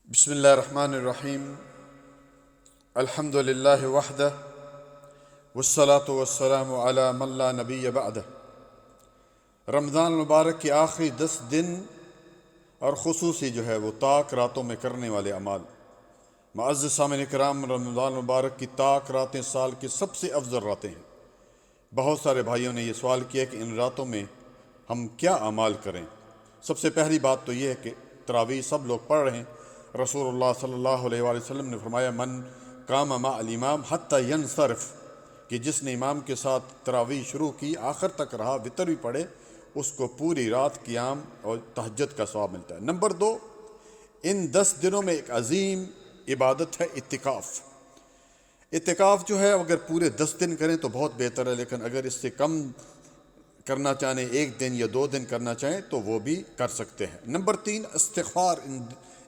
بسم اللہ الرحمن الرحیم الحمد للہ وحدہ والصلاة والسلام علی من لا نبی بعدہ۔ رمضان المبارک کے آخری 10 دن اور خصوصی وہ طاق راتوں میں کرنے والے اعمال۔ معزز سامعین کرام، رمضان المبارک کی طاق راتیں سال کی سب سے افضل راتیں ہیں۔ بہت سارے بھائیوں نے یہ سوال کیا کہ ان راتوں میں ہم کیا اعمال کریں۔ سب سے پہلی بات تو یہ ہے کہ تراویح سب لوگ پڑھ رہے ہیں۔ رسول اللہ صلی اللہ علیہ وآلہ وسلم نے فرمایا من قام مع الامام حتی ینصرف، کہ جس نے امام کے ساتھ تراویح شروع کی آخر تک رہا، وتر بھی پڑھے، اس کو پوری رات قیام اور تہجد کا ثواب ملتا ہے۔ نمبر 2، ان 10 دنوں میں ایک عظیم عبادت ہے اعتکاف۔ اعتکاف اگر پورے 10 دن کریں تو بہت بہتر ہے، لیکن اگر اس سے کم کرنا چاہیں، 1 دن یا 2 دن کرنا چاہیں تو وہ بھی کر سکتے ہیں۔ نمبر 3، استغفار۔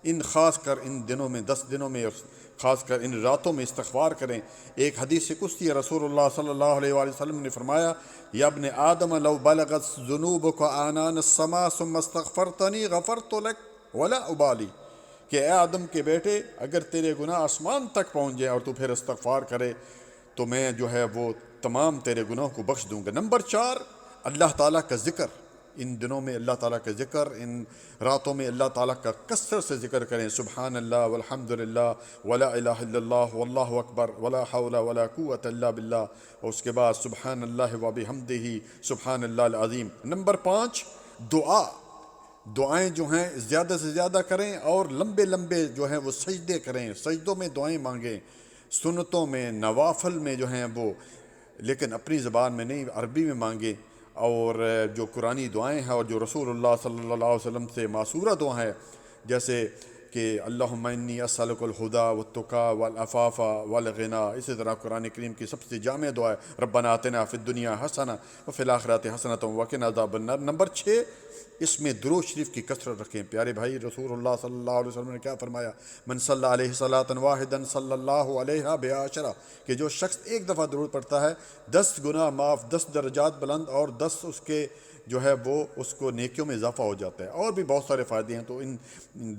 ان خاص کر ان دنوں میں، 10 دنوں میں، اور خاص کر ان راتوں میں استغفار کریں۔ ایک حدیث قدسی ہے، رسول اللہ صلی اللہ علیہ وآلہ وسلم نے فرمایا یا ابن آدم لو بلغت ذنوبک آنان السماء ثم استغفرتنی غفرت لک ولا ابالی، کہ اے آدم کے بیٹے، اگر تیرے گناہ آسمان تک پہنچ جائیں اور تو پھر استغفار کرے تو میں وہ تمام تیرے گناہوں کو بخش دوں گا۔ نمبر 4، اللہ تعالیٰ کا ذکر۔ ان دنوں میں اللہ تعالیٰ کا ذکر، ان راتوں میں اللہ تعالیٰ کا کثرت سے ذکر کریں۔ سبحان اللہ والحمد للہ ولا الہ الا اللہ واللہ اکبر ولا حول ولا قوۃ الا باللہ، اور اس کے بعد سبحان اللہ وبحمدہ سبحان اللہ العظیم۔ نمبر 5، دعائیں ہیں زیادہ سے زیادہ کریں، اور لمبے لمبے وہ سجدے کریں، سجدوں میں دعائیں مانگیں، سنتوں میں، نوافل میں وہ، لیکن اپنی زبان میں نہیں، عربی میں مانگیں۔ اور جو قرآنی دعائیں ہیں اور جو رسول اللہ صلی اللہ علیہ وسلم سے ماثورہ دعائیں ہیں، جیسے کہ اللہم انی اسألک الہدی والتقی والعفاف والغنی، اسی طرح قرآن کریم کی سب سے جامع دعا ہے ربنا آتنا فی الدنیا حسنہ وفی الآخرۃ حسنۃ وقنا عذاب النار۔ نمبر 6، اس میں درود شریف کی کثرت رکھیں۔ پیارے بھائی، رسول اللہ صلی اللہ علیہ وسلم نے کیا فرمایا؟ من صلی علیہ صلاۃ واحدا صلی اللہ علیہ بعشرہ، کہ جو شخص ایک دفعہ درود پڑھتا ہے 10 گناہ معاف، 10 درجات بلند، اور 10 اس کے وہ اس کو نیکیوں میں اضافہ ہو جاتا ہے۔ اور بھی بہت سارے فائدے ہیں، تو ان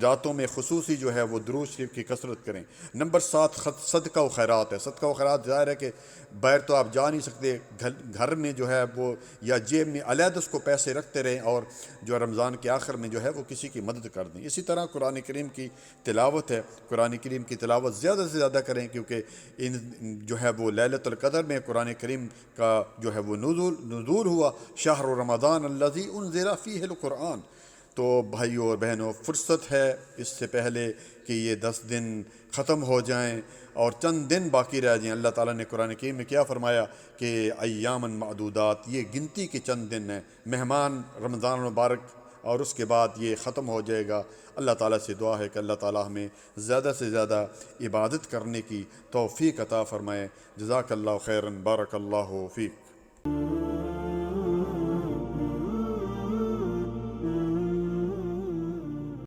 راتوں میں خصوصی وہ درود شریف کی کثرت کریں۔ نمبر 7، صدقہ و خیرات ہے۔ صدقہ و خیرات ظاہر ہے کہ باہر تو آپ جا نہیں سکتے، گھر میں وہ یا جیب میں علیحدہ اس کو پیسے رکھتے رہیں، اور رمضان کے آخر میں وہ کسی کی مدد کر دیں۔ اسی طرح قرآن کریم کی تلاوت ہے، قرآن کریم کی تلاوت زیادہ سے زیادہ کریں، کیونکہ ان وہ لیلۃ القدر میں قرآن کریم کا وہ نزول ہوا، شہر رمضان الذی انزل فیہ القرآن۔ تو بھائیوں اور بہنوں، فرصت ہے اس سے پہلے کہ یہ 10 دن ختم ہو جائیں اور چند دن باقی رہ جائیں۔ اللہ تعالیٰ نے قرآن کریم میں کیا فرمایا کہ ایاماً معدودات، یہ گنتی کے چند دن ہیں، مہمان رمضان المبارک، اور اس کے بعد یہ ختم ہو جائے گا۔ اللہ تعالیٰ سے دعا ہے کہ اللہ تعالیٰ ہمیں زیادہ سے زیادہ عبادت کرنے کی توفیق عطا فرمائے۔ جزاک اللہ خیراً، بارک اللہ فیک۔